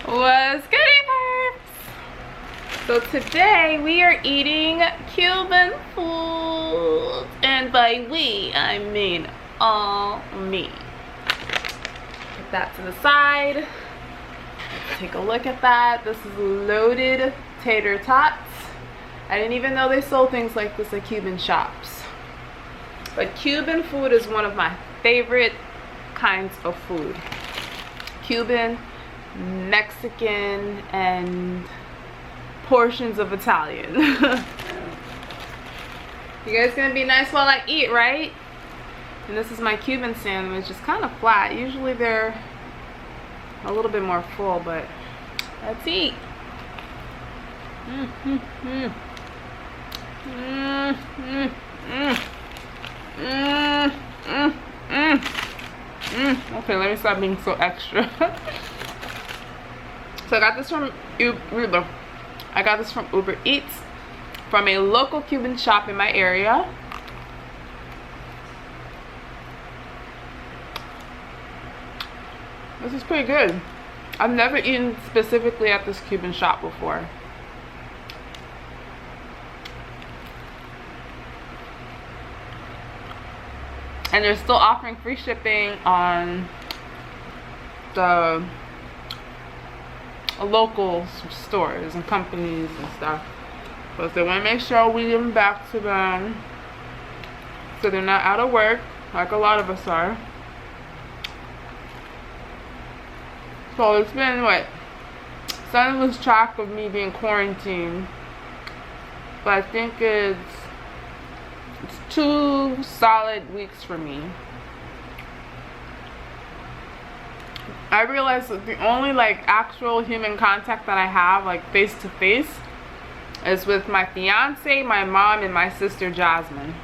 What's good, Elph? So today we are eating Cuban food, and by we I mean all me. Put that to the side. Let's take a look at that. This is loaded tater tots. I didn't even know they sold things like this at Cuban shops. But Cuban food is one of my favorite kinds of food. Cuban, Mexican, and portions of Italian. You guys gonna be nice while I eat, right? And this is my Cuban sandwich. It's kind of flat. Usually they're a little bit more full, but let's eat. Okay, let me stop being so extra. So I got this from Uber. I got this from Uber Eats from a local Cuban shop in my area. This is pretty good. I've never eaten specifically at this Cuban shop before. And they're still offering free shipping on the local stores and companies and stuff. But they want to make sure we give them back to them so they're not out of work like a lot of us are. So it's been what? Starting to lose track of me being quarantined. But I think it's 2 solid weeks for me. I realized that the only like actual human contact that I have, like face to face, is with my fiance, my mom, and my sister Jasmine.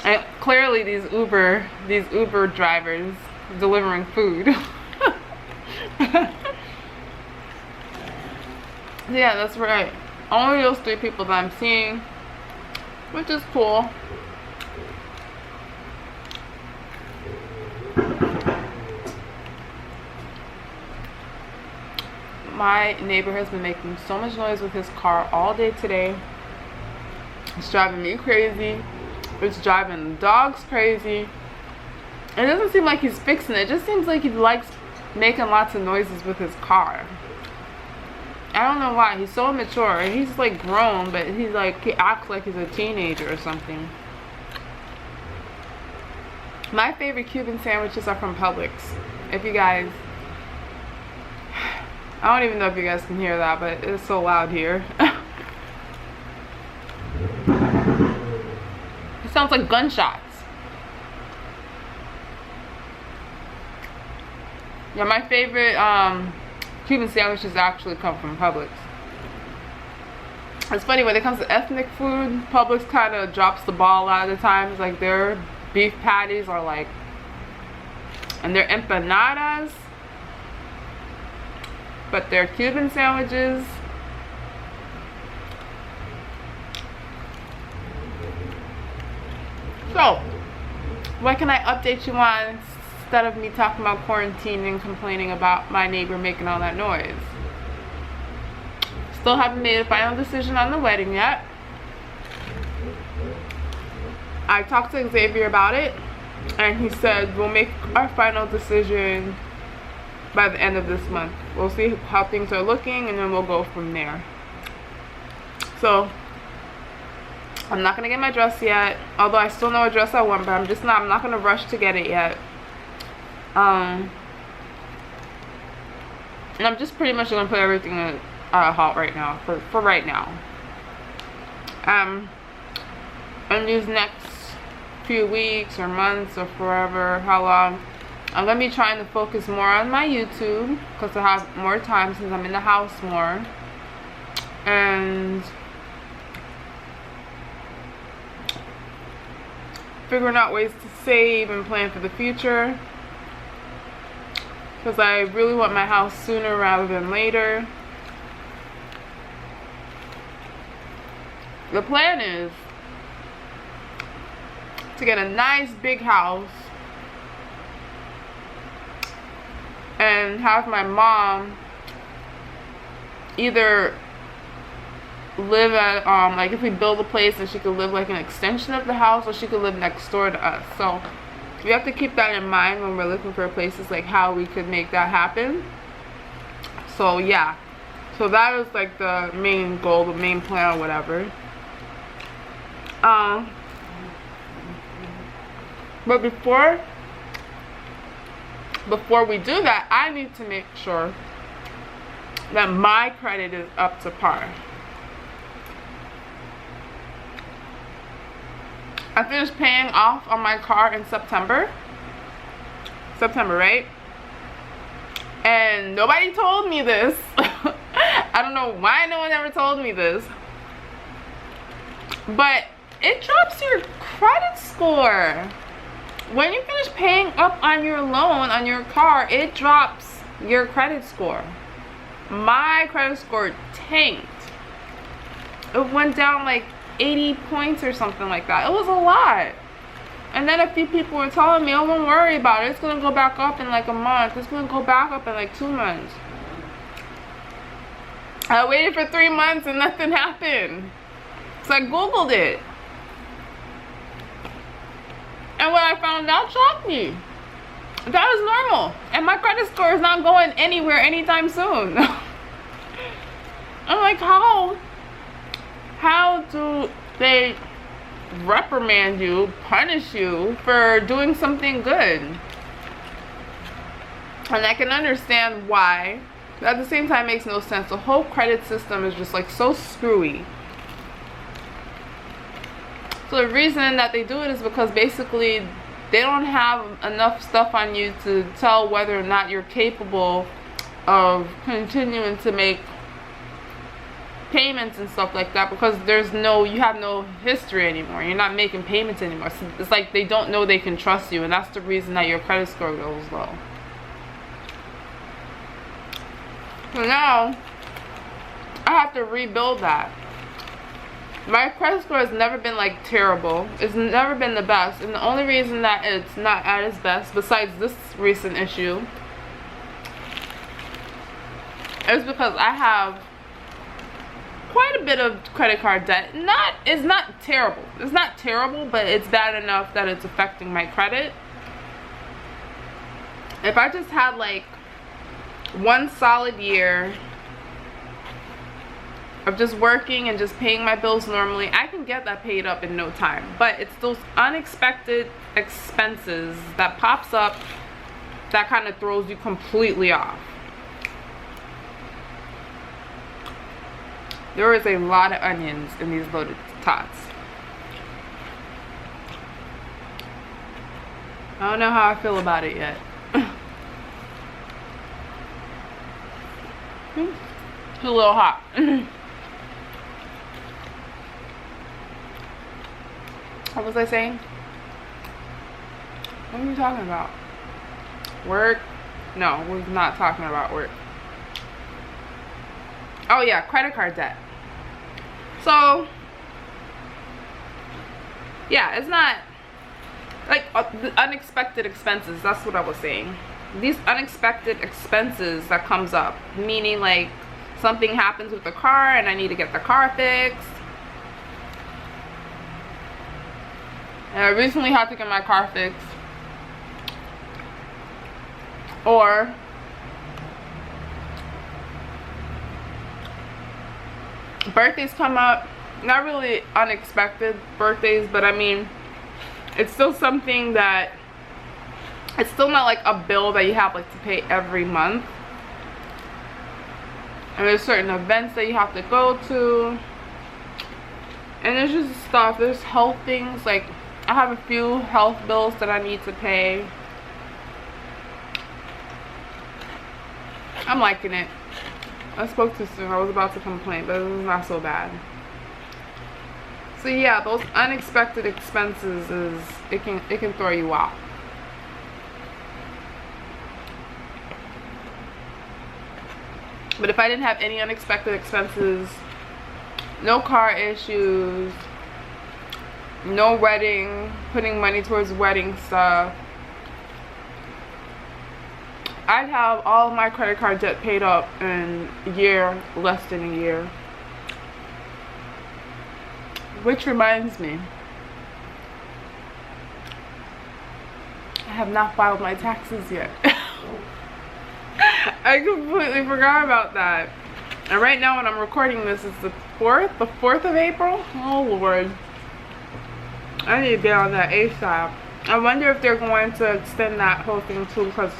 And clearly these Uber drivers delivering food. Yeah, that's right. Only those 3 people that I'm seeing, which is cool. My neighbor has been making so much noise with his car all day today. It's driving me crazy. It's driving the dogs crazy. It doesn't seem like he's fixing it. It just seems like he likes making lots of noises with his car. I don't know why. He's so immature. He's like grown, but he acts like he's a teenager or something. My favorite Cuban sandwiches are from Publix. If you guys, I don't even know if you guys can hear that, but it's so loud here. It sounds like gunshots. Yeah, my favorite Cuban sandwiches actually come from Publix. It's funny, when it comes to ethnic food, Publix kind of drops the ball a lot of the times. Like their beef patties are like, and their empanadas, but their Cuban sandwiches, so what can I update you on instead of me talking about quarantine and complaining about my neighbor making all that noise? Still haven't made a final decision on the wedding yet. I talked to Xavier about it, and he said we'll make our final decision by the end of this month. We'll see how things are looking, and then we'll go from there. So I'm not gonna get my dress yet, although I still know what dress I want, but I'm not gonna rush to get it yet. And I'm just pretty much gonna put everything in halt right now, for right now. And these next few weeks or months or forever, how long, I'm gonna be trying to focus more on my YouTube because I have more time since I'm in the house more, and figuring out ways to save and plan for the future, because I really want my house sooner rather than later. The plan is to get a nice big house and have my mom either live at like if we build a place, and she could live like an extension of the house, or she could live next door to us. So we have to keep that in mind when we're looking for places, like how we could make that happen. So yeah, so that is like the main goal, the main plan, or whatever. But before we do that, I need to make sure that my credit is up to par. I finished paying off on my car in September, right? And nobody told me this. I don't know why no one ever told me this, but it drops your credit score. When you finish paying up on your loan on your car, it drops your credit score. My credit score tanked. It went down like 80 points or something like that. It was a lot. And then a few people were telling me, oh, don't worry about it, it's gonna go back up in like a month, it's gonna go back up in like 2 months. I waited for 3 months and nothing happened. So I googled it, and what I found out shocked me. That is normal, and my credit score is not going anywhere anytime soon. I'm like, how do they reprimand you, punish you for doing something good? And I can understand why, but at the same time it makes no sense. The whole credit system is just like so screwy. So the reason that they do it is because basically they don't have enough stuff on you to tell whether or not you're capable of continuing to make payments and stuff like that, because you have no history anymore. You're not making payments anymore. So it's like they don't know they can trust you, and that's the reason that your credit score goes low. So now I have to rebuild that. My credit score has never been like terrible. It's never been the best, and the only reason that it's not at its best, besides this recent issue, is because I have quite a bit of credit card debt. It's not terrible. It's not terrible, but it's bad enough that it's affecting my credit. If I just had like one solid year of just working and just paying my bills normally, I can get that paid up in no time. But it's those unexpected expenses that pops up that kind of throws you completely off. There is a lot of onions in these loaded tots. I don't know how I feel about it yet. It's a little hot. What was I saying? What are you talking about? Work? No, we're not talking about work. Oh yeah, credit card debt. So yeah, it's not like the unexpected expenses. That's what I was saying. These unexpected expenses that comes up, meaning like something happens with the car and I need to get the car fixed. And I recently had to get my car fixed. Or birthdays come up. Not really unexpected birthdays, but I mean, it's still something that, it's still not like a bill that you have like to pay every month. And there's certain events that you have to go to. And there's just stuff, there's health things, like I have a few health bills that I need to pay. I'm liking it. I spoke too soon. I was about to complain, but it was not so bad. So yeah, those unexpected expenses it can throw you off. But if I didn't have any unexpected expenses, no car issues, no wedding, putting money towards wedding stuff, I'd have all of my credit card debt paid up in a year, less than a year. Which reminds me, I have not filed my taxes yet. I completely forgot about that. And right now when I'm recording this, it's the 4th of April. Oh Lord. I need to get on that ASAP. I wonder if they're going to extend that whole thing too because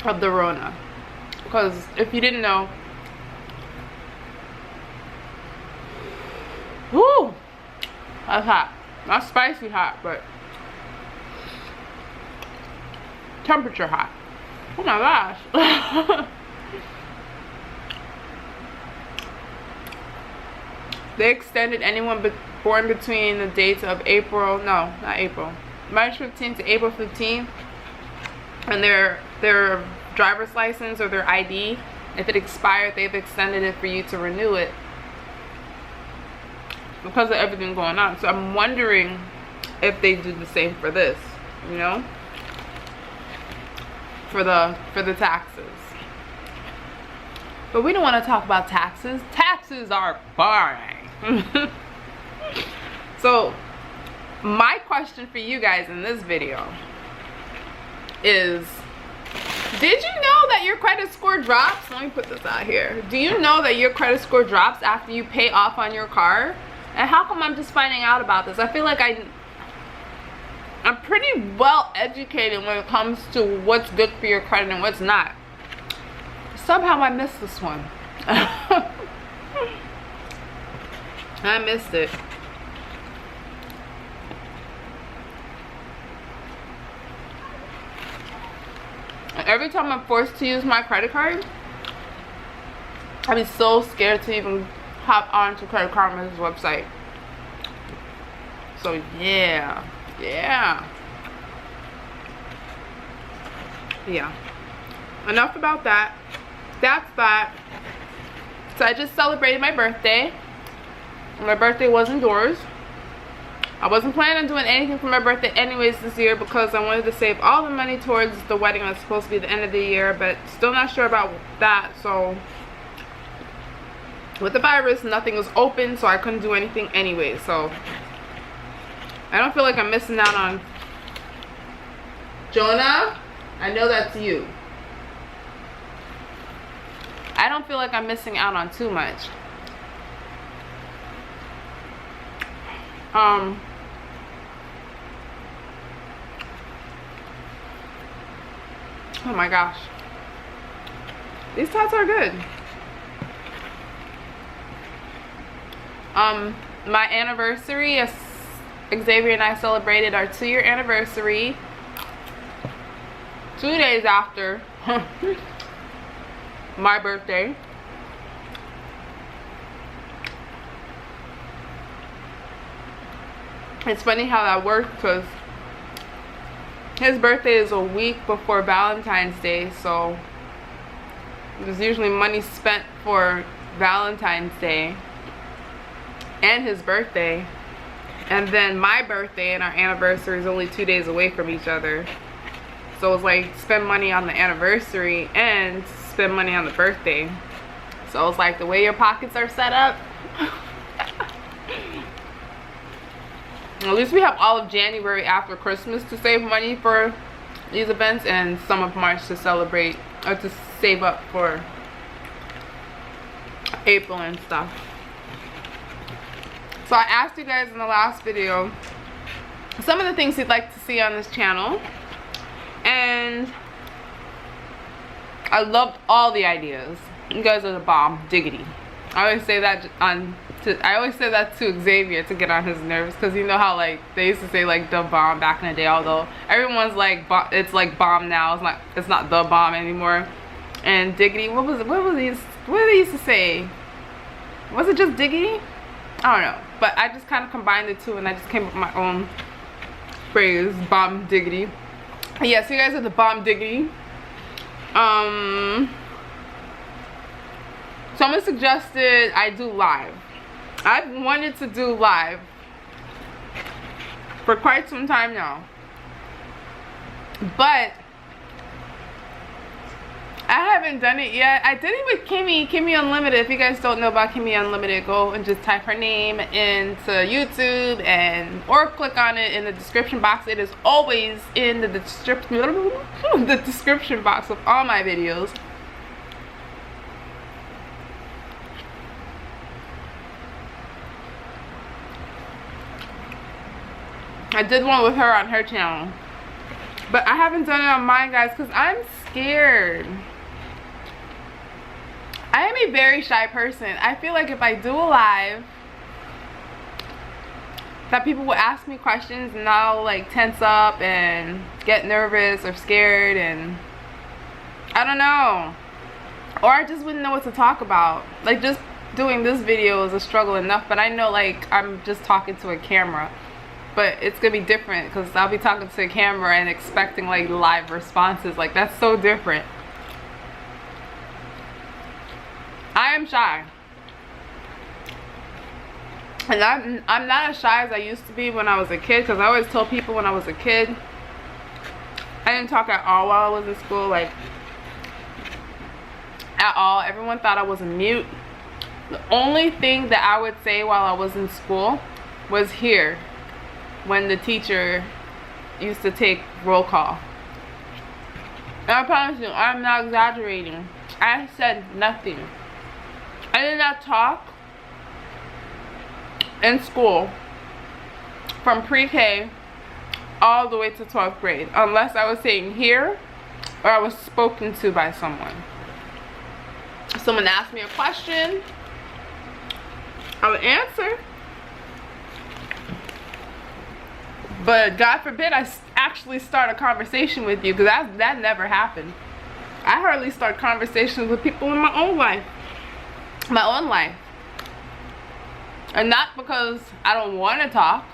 of the Rona. Because if you didn't know, whoo, that's hot. Not spicy hot, but temperature hot. Oh my gosh. They extended anyone born between the dates of March 15th to April 15th, and their driver's license or their ID, if it expired, they've extended it for you to renew it because of everything going on. So I'm wondering if they do the same for this, you know, for the taxes. But we don't want to talk about taxes. Taxes are boring. So my question for you guys in this video is, did you know that your credit score drops? Let me put this out here. Do you know that your credit score drops after you pay off on your car? And how come I'm just finding out about this? I feel like I'm pretty well educated when it comes to what's good for your credit and what's not. Somehow I missed this one. I missed it. And every time I'm forced to use my credit card, I'd be so scared to even hop onto Credit Karma's website. So yeah. Enough about that. That's that. So I just celebrated my birthday. My birthday was indoors. I wasn't planning on doing anything for my birthday anyways this year because I wanted to save all the money towards the wedding that's supposed to be the end of the year, but still not sure about that. So with the virus, nothing was open, so I couldn't do anything anyway. So I don't feel like I'm missing out on Jonah. I know that's you. I don't feel like I'm missing out on too much. Oh my gosh, these tots are good. My anniversary, Xavier and I celebrated our 2-year anniversary 2 days after my birthday. It's funny how that worked because his birthday is a week before Valentine's Day, so there's usually money spent for Valentine's Day and his birthday, and then my birthday and our anniversary is only 2 days away from each other. So it's like spend money on the anniversary and spend money on the birthday. So it's like the way your pockets are set up. At least we have all of January after Christmas to save money for these events, and some of March to celebrate or to save up for April and stuff. So I asked you guys in the last video some of the things you'd like to see on this channel, and I loved all the ideas. You guys are the bomb, diggity. I always say that to Xavier to get on his nerves, because you know how like they used to say like the bomb back in the day, although everyone's like it's like bomb now. It's not the bomb anymore. And diggity, what they used to say? Was it just diggity? I don't know, but I just kind of combined the two and I just came up with my own phrase, bomb diggity. Yes, you guys are the bomb diggity. Someone suggested I do live. I've wanted to do live for quite some time now, but I haven't done it yet. I did it with Kimmy Unlimited. If you guys don't know about Kimmy Unlimited, go and just type her name into YouTube or click on it in the description box. It is always in the description box of all my videos. I did one with her on her channel, but I haven't done it on mine, guys, because I'm scared. I am a very shy person. I feel like if I do a live, that people will ask me questions and I'll like tense up and get nervous or scared, and I don't know. Or I just wouldn't know what to talk about. Like, just doing this video is a struggle enough, but I know like I'm just talking to a camera. But it's gonna be different because I'll be talking to a camera and expecting like live responses. Like, that's so different. I am shy. And I'm not as shy as I used to be when I was a kid, because I always told people when I was a kid, I didn't talk at all while I was in school, like at all. Everyone thought I was a mute. The only thing that I would say while I was in school was here, when the teacher used to take roll call. And I promise you, I'm not exaggerating. I said nothing. I did not talk in school from pre-K all the way to 12th grade, unless I was saying here or I was spoken to by someone. Someone asked me a question, I would answer. But God forbid I actually start a conversation with you, because that never happened. I hardly start conversations with people in my own life. And not because I don't want to talk.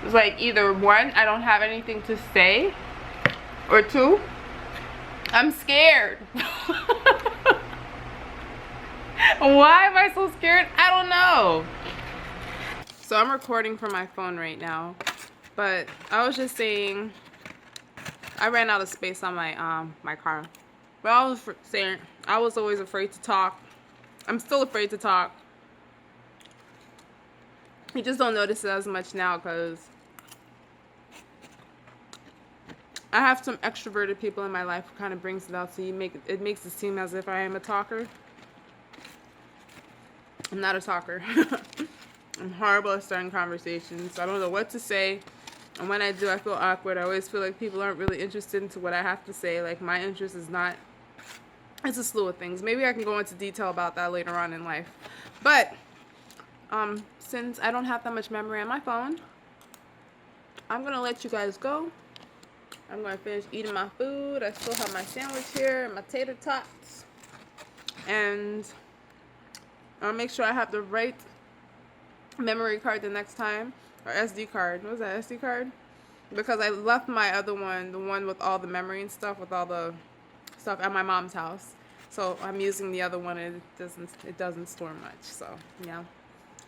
It's like, either one, I don't have anything to say, or two, I'm scared. Why am I so scared? I don't know. So I'm recording from my phone right now, but I was just saying I ran out of space on my my car. But I was saying I was always afraid to talk. I'm still afraid to talk. You just don't notice it as much now because I have some extroverted people in my life who kind of brings it out, so it makes it seem as if I am a talker. I'm not a talker. I'm horrible at starting conversations. I don't know what to say, and when I do, I feel awkward. I always feel like people aren't really interested into what I have to say. Like, my interest is not. It's a slew of things. Maybe I can go into detail about that later on in life. But since I don't have that much memory on my phone, I'm gonna let you guys go. I'm gonna finish eating my food. I still have my sandwich here and my tater tots, and I'll make sure I have the right memory card the next time, or SD card. What was that, SD card? Because I left my other one, the one with all the memory and stuff, with all the stuff, at my mom's house. So I'm using the other one, and it doesn't store much. So yeah.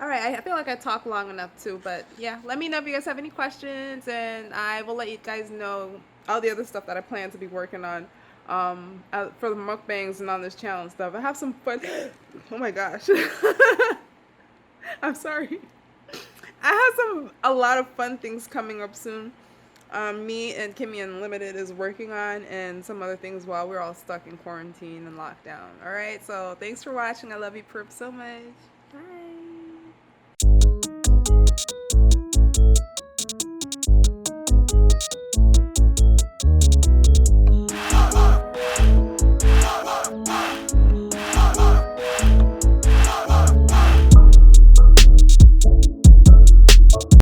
All right, I feel like I talked long enough too, but yeah, let me know if you guys have any questions, and I will let you guys know all the other stuff that I plan to be working on for the mukbangs and on this channel and stuff. I have some fun. Oh my gosh. I'm sorry. I have a lot of fun things coming up soon. Me and Kimmy Unlimited is working on, and some other things while we're all stuck in quarantine and lockdown. All right, so thanks for watching. I love you, perp, so much. Bye.